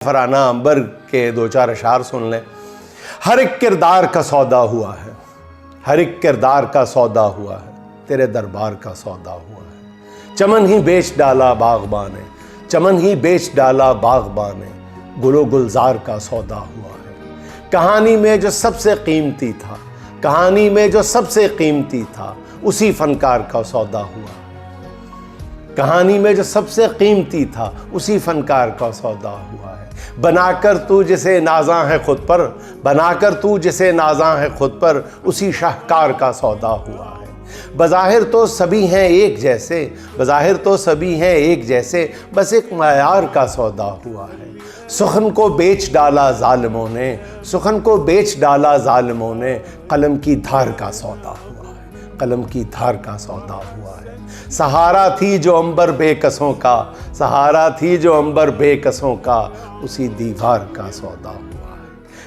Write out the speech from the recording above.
फराना अंबर के दो चार अशार सुन लें। हर एक किरदार का सौदा हुआ है, हर एक किरदार का सौदा हुआ है, तेरे दरबार का सौदा हुआ है। चमन ही बेच डाला बागबान ने, चमन ही बेच डाला बागबान ने, गुलो गुलजार का सौदा हुआ है। कहानी में जो सबसे कीमती था, कहानी में जो सबसे कीमती था, उसी फनकार का सौदा हुआ। कहानी में जो सबसे कीमती था, उसी फनकार का सौदा हुआ है। बनाकर तू जिसे नाज़ा है खुद पर, बनाकर तू जिसे नाज़ा है खुद पर, उसी शाहकार का सौदा हुआ है। बज़ाहिर तो सभी हैं एक जैसे, बज़ाहिर तो सभी हैं एक जैसे, बस एक मायार का सौदा हुआ है। सुखन को बेच डाला ज़ालिमों ने, सुखन को बेच डाला ज़ालिमों ने, कलम की धार का सौदा हुआ है, कलम की धार का सौदा हुआ है। सहारा थी जो अंबर बेकसों का, सहारा थी जो अंबर बेकसों का, उसी दीवार का सौदा हुआ है।